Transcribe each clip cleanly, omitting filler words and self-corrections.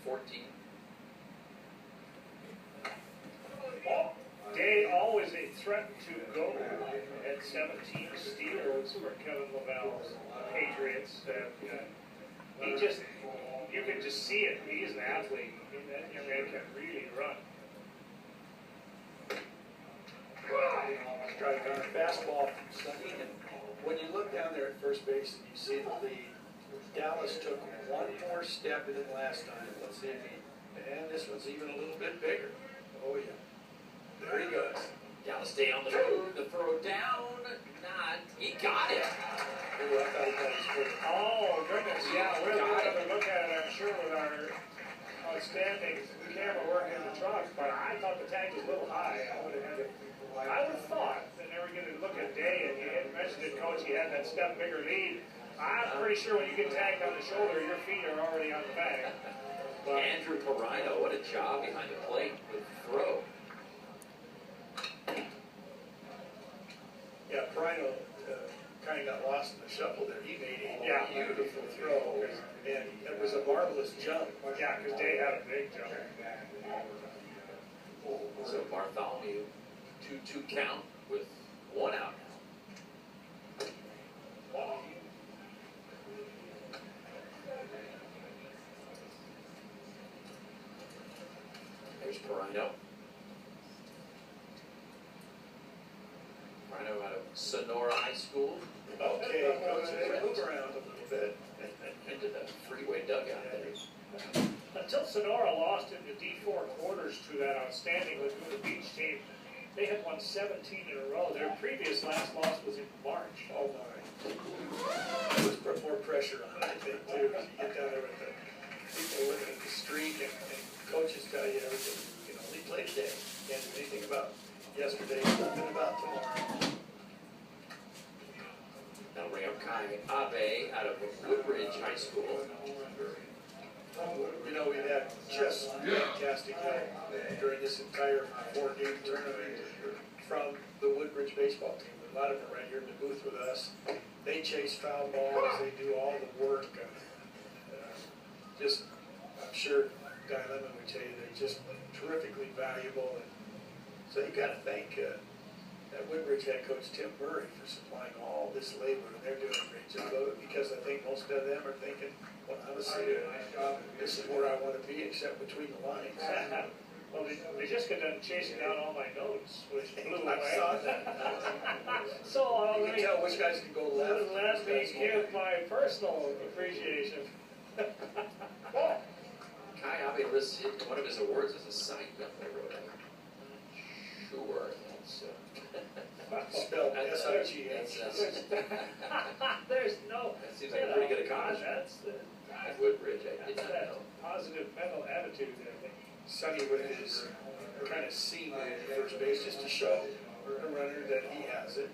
14. Day always a threat to go at 17 steals for Kevin Laval's Patriots. He just, you can just see it. He's an athlete. That young man can really run. Strike on a fastball from Sonny, and when you look down there at first base and you see the lead, Dallas took one more step in it last time. Let's see if and this one's even a little bit bigger. Oh yeah. There he goes. Dallas stay on the move. The throw down. Not. He got it. Ooh, I thought he got his foot. Oh, goodness. Yeah, we'll have to look at it, I'm sure, with our outstanding camera work in the truck. But I thought the tag was a little high. I would have thought that they were going to look at Day, and you had mentioned it, Coach, he had that step bigger lead. I'm pretty sure when you get tagged on the shoulder, your feet are already on the bag. But Andrew Perino, what a job behind the plate with the throw. Yeah, Perino kind of got lost in the shuffle there. He made a beautiful throw, and it was a marvelous jump. yeah, because Day had a big jump. So Bartholomew, 2-2 count with 1 out now. There's Perino. Perino out of Sonora High School. Okay, Coach, they move around a little bit. Into the freeway dugout there. Until Sonora lost in the D4 quarters to that outstanding Laguna Beach team, they had won 17 in a row. Their previous last loss was in March. Oh my. It was put more pressure on, I think, too, because you get down there with the people looking at the streak, and coaches tell you everything. You can only play today. Can't do anything about yesterday, nothing about tomorrow. That'll bring up Kai Abe out of Woodbridge High School. You know, we've had just fantastic help during this entire 4-game tournament from the Woodbridge baseball team. A lot of them are right here in the booth with us. They chase foul balls. They do all the work. Just, I'm sure Guy Lemmon would tell you they're just terrifically valuable. And so you got to thank that Woodbridge head coach Tim Murray for supplying all this labor, and they're doing a great job of it, because I think most of them are thinking, well, honestly, this is where I want to be, except between the lines. Well, they just got done chasing down all my notes, which blew away. I saw that. So You can tell which guys can go left. let me give my personal appreciation. Kai Abe listed one of his awards as a side note. I wrote it. Sure. Spelled S-I-G-H. There's no. That seems like a pretty good accomplishment. At Woodbridge, I did not know. Positive mental attitude, I think. Sonny with his kind of seam at first base, just to show the runner that he has it.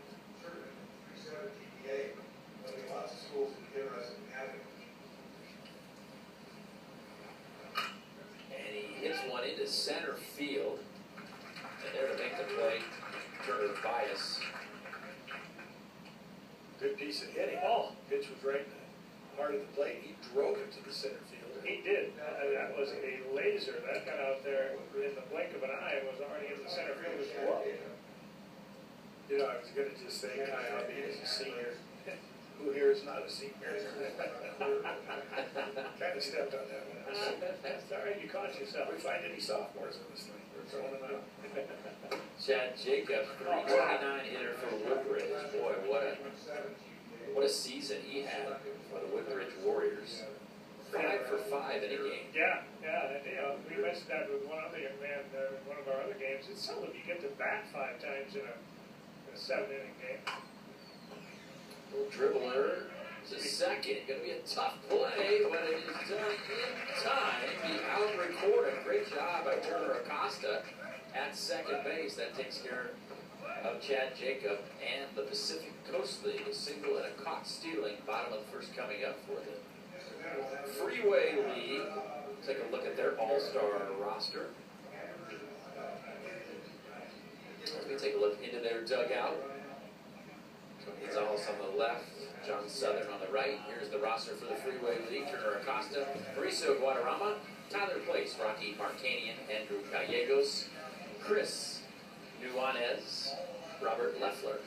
And he hits one into center field. And there to make the play, Turner Bias. Good piece of hitting. Oh, pitch was right in the heart of the plate. He drove it to the center field. He did. That was a laser. That got out there in the blink of an eye and was already in the center field as well. You know, I was going to just say Kai Abe is a senior. Who here is not a senior? Kind of stepped on that one. That's all right. You caught yourself. We find any sophomores in this thing. We're throwing them out. Chad Jacobs, 329 hitter for Woodbridge. Boy, what a season he had for the Woodbridge Warriors. 5 for 5 in a game. Yeah. We mentioned that with one other young man in one of our other games. It's seldom you get to bat 5 times in a 7-inning game. Little dribbler. It's a second. Going to be a tough play, but it is done in time. The out recorded. Great job by Turner Acosta at second base. That takes care of Chad Jacob and the Pacific Coast League. A single and a caught stealing. Bottom of the first coming up for the Freeway League. Take a look at their all-star roster. Let me take a look into their dugout. Gonzalez on the left, John Southern on the right. Here's the roster for the Freeway League. Turner Acosta, Mauricio Guadarrama, Tyler Place, Rocky Marcanian, Andrew Gallegos, Chris Nuanez, Robert Leffler.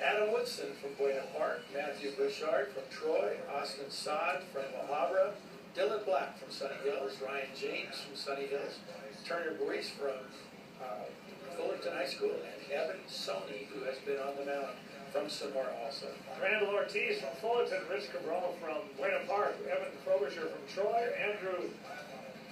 Adam Woodson from Buena Park, Matthew Bouchard from Troy, Austin Saad from La Habra, Dylan Black from Sunny Hills, Ryan James from Sunny Hills, Turner Boyce from Fullerton High School, and Evan Sony, who has been on the mound from Sonora also. Randall Ortiz from Fullerton, Rich Cabral from Buena Park, Evan Frobisher from Troy, Andrew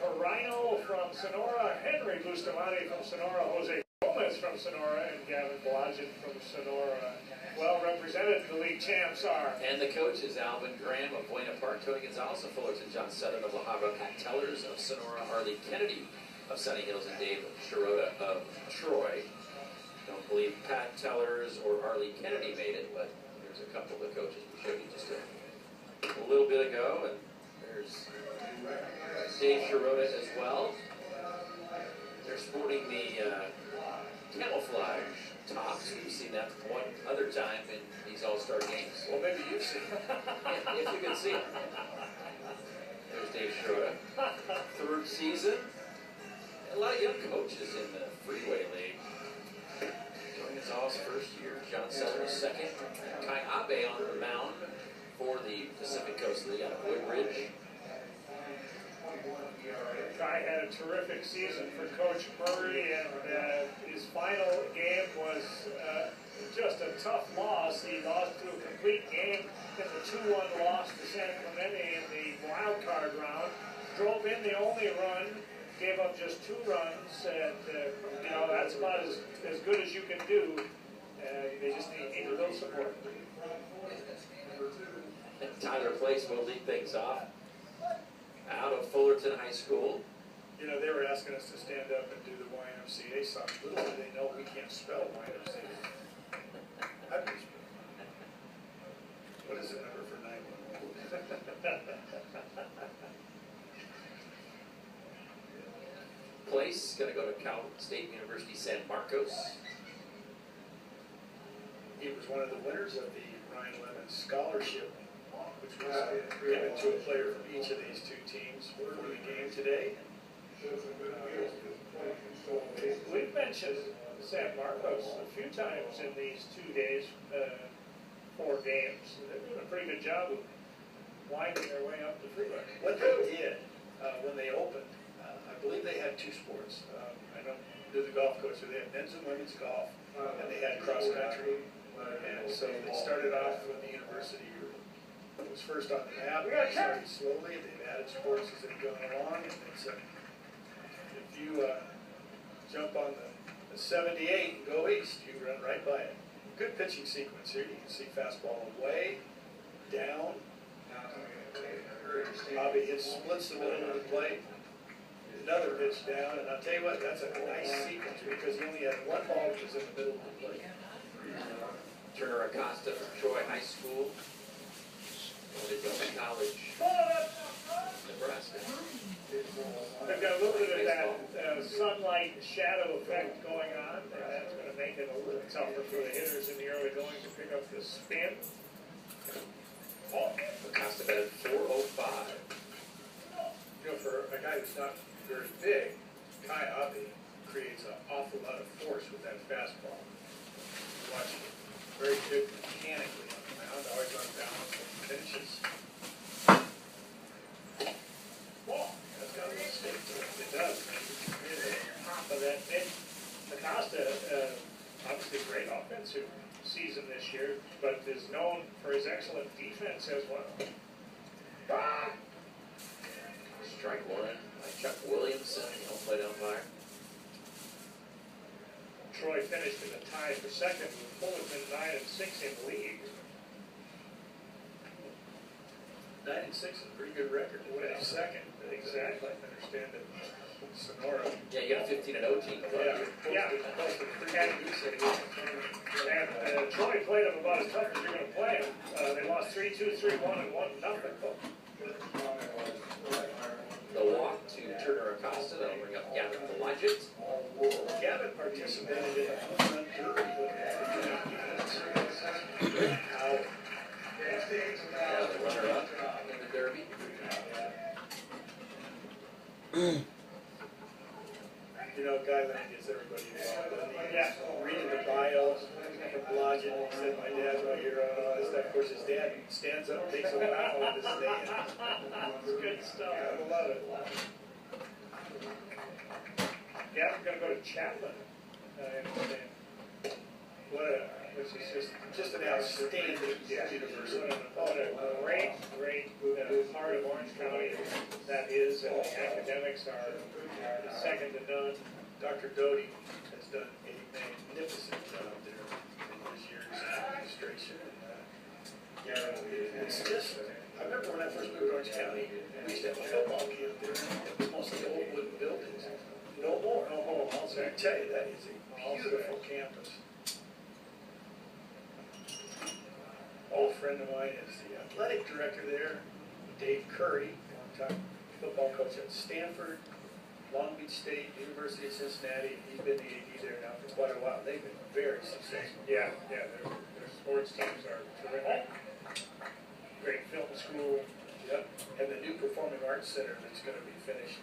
Perino from Sonora, Henry Bustamante from Sonora, Jose Gomez from Sonora, and Gavin Blodgett from Sonora. Well represented, the league champs are. And the coaches, Alvin Graham of Buena Park, Tony Gonzalez of Fullerton, John Southern of La Habra, Pat Tellers of Sonora, Harley Kennedy of Sunny Hills, and Dave Shirota of Troy. Don't believe Pat Tellers or Harley Kennedy made it, but there's a couple of the coaches we showed you just a little bit ago, and there's Dave Shirota as well. They're sporting the camouflage tops. We've seen that one other time in these All-Star games. Well, maybe you've seen it. If you can see it. There's Dave Shirota. Third season. A lot of young coaches in the Freeway League. Tony Gonzalez first year. John Sellers second. Kai Abe on the mound for the Pacific Coast League out of Woodbridge. Kai had a terrific season for Coach Murray, and his final game was just a tough loss. He lost to a complete game in the 2-1 loss to San Clemente in the wild card round. Drove in the only run, gave up just 2 runs, and that's about as good as you can do. They just need a little support. And Tyler Place will lead things off. Out of Fullerton High School. You know, they were asking us to stand up and do the YMCA song. Little do they know we can't spell YMCA. What is the number for 911? Place going to go to Cal State University San Marcos. He was one of the winners of the Ryan Lemmon Scholarship, which was given to a player from each of these 2 teams for the game today. We've mentioned San Marcos a few times in these 2 days, 4 games. They're doing a pretty good job of winding their way up the freeway. What they did when they opened, I believe they had 2 sports. I don't do the golf coach, so they had men's and women's golf, and they had cross country. And so they started off with the university. It was first on the map. They started slowly. They've added sports as they've gone along. And it's, if you jump on the 78 and go east, you run right by it. Good pitching sequence here. You can see fastball away, down. Bobby hits splits the middle of the plate. Another pitch down, and I'll tell you what, that's a nice sequence because he only had 1 ball which was in the middle of the plate. Turner Acosta from Troy High School. Going to College, Nebraska. They've got a little bit of that sunlight shadow effect going on, and that's going to make it a little tougher for the hitters in the early going to pick up the spin. Acosta batted .405. You know, for a guy who's not very big, Kai Abe creates an awful lot of force with that fastball. Watch him. Very good mechanically on the mound, always on balance and finishes. That's got a little stick to it. It does. Really top of that mid. Acosta, obviously great offensive season this year, but is known for his excellent defense as well. Strike 1 by Chuck Williamson, home plate umpire. Troy finished in a tie for second with Fullerton 9-6 in the league. 9-6 is a pretty good record. To finish second. Exactly. I understand that Sonora. Yeah, you got a 15-0 team. Yeah. And Troy played them about as tough as you're going to play them. They lost 3-2, 3-1, and 1-0. The walk to Turner Acosta, that'll bring up Gavin Blodgett. Gavin participated in a home run derby. Yeah, the runner-up in the Derby. You know, Guy Leonard gets everybody involved. Yeah. Reading the bio from Blodgett, he said, my dad's my hero and all this stuff. Of course, his dad stands up, takes a bow in the stand. It's good stuff. I love it. Yeah, I'm going to go to Chapman. I understand. Which is just an outstanding university. What a great part of Orange County that is, and the academics are second to none. Dr. Doty has done a magnificent job there in his years in administration. It's just, I remember when I first moved to Orange County, we used to have a football camp there. It was mostly old wooden buildings. No more. So I tell you, that is a beautiful campus. Old friend of mine is the athletic director there, Dave Curry, longtime football coach at Stanford, Long Beach State, University of Cincinnati. He's been the AD there now for quite a while. They've been very successful. Yeah, their sports teams are terrific. Great film school. Yep. And the new Performing Arts Center that's going to be finished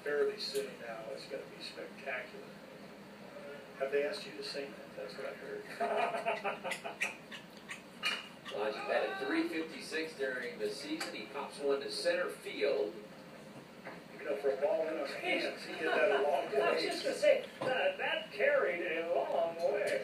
fairly soon now is going to be spectacular. Have they asked you to sing that? That's what I heard. Blodgett batted .356 during the season. He pops one to center field. You know, for a ball in his hands, he hit that a long I was way. just going to say, that carried a long way.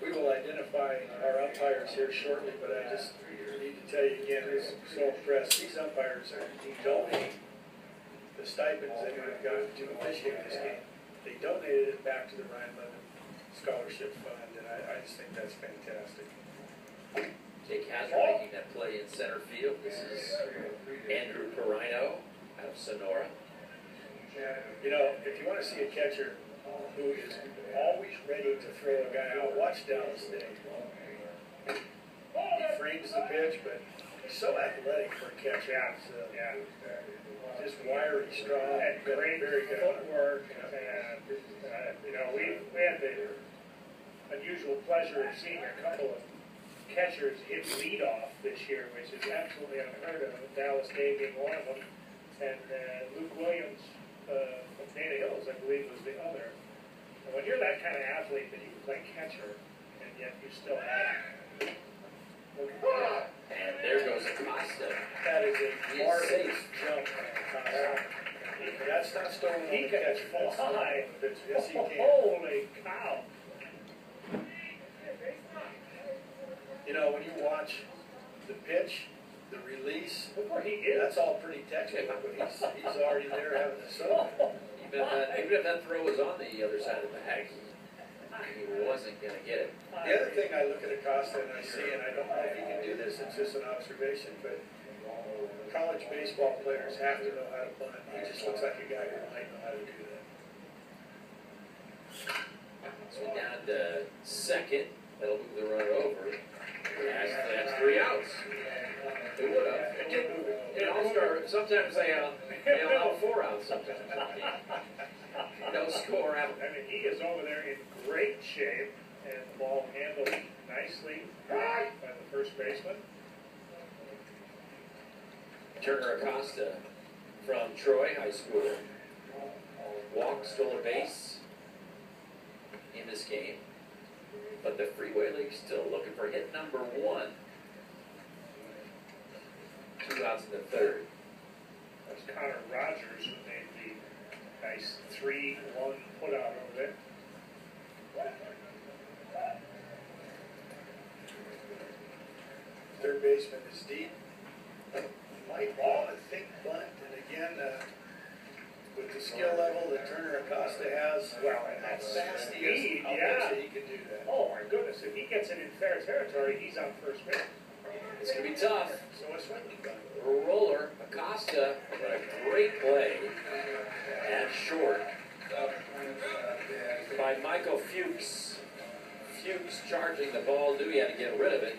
We will identify our umpires here shortly, but I just need to tell you again, I'm so impressed. These umpires donate the stipends they would have gotten to officiate this game. They donated it back to the Ryan Lemmon Scholarship Fund, and I just think that's fantastic. Jake Hazard making that play in center field. This is Andrew Perino out of Sonora. You know, if you want to see a catcher who is always ready to throw a guy out, watch Dallas Day. He frames the pitch, but he's so athletic for a catcher. Just wiry, strong, And great very good footwork, and you know, we had the unusual pleasure of seeing a couple of catchers hit leadoff this year, which is absolutely unheard of. Dallas Day being one of them, and Luke Williams from Dana Hills, I believe, was the other. And when you're that kind of athlete that you can play catcher, and yet you still have. And there goes Acosta. That is a marvelous jump. That's not stolen. He can catch. fly. Yes, he can. Holy cow. You know, when you watch the pitch, the release, Look where he is. that's all pretty technical, but he's already there having the sun. Even if that throw was on the other side of the bag, he wasn't going to get it. The other thing I look at Acosta and I see, and I don't know if he can do this, it's just an observation, but college baseball players have to know how to bunt. He just looks like a guy who might know how to do that. So down to second. That'll move the runner over. That's 3 outs. It would have. It did move it. In All-Star, sometimes they allow 4 outs sometimes. No score out. I mean, he is over there in great shape, and the ball handled nicely by the first baseman. Turner Acosta from Troy High School. Walked, stole a base in this game. But the Freeway League still looking for hit number 1. 2 outs in the third. That's Connor Rogers, who made the nice 3-1 putout over there. Third baseman is deep. Light ball, a thick bunt, and again, with the skill level that Turner Acosta has, Well, and how that's fast he speed, is, I'll yeah. bet you he can do that. Oh my goodness, if he gets it in fair territory, he's on first base. It's going to be tough. So a swinging bunt. Roller, Acosta, a great play at short by Michael Fuchs. Fuchs charging the ball, knew he had to get rid of it.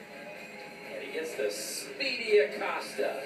And he gets the speedy Acosta.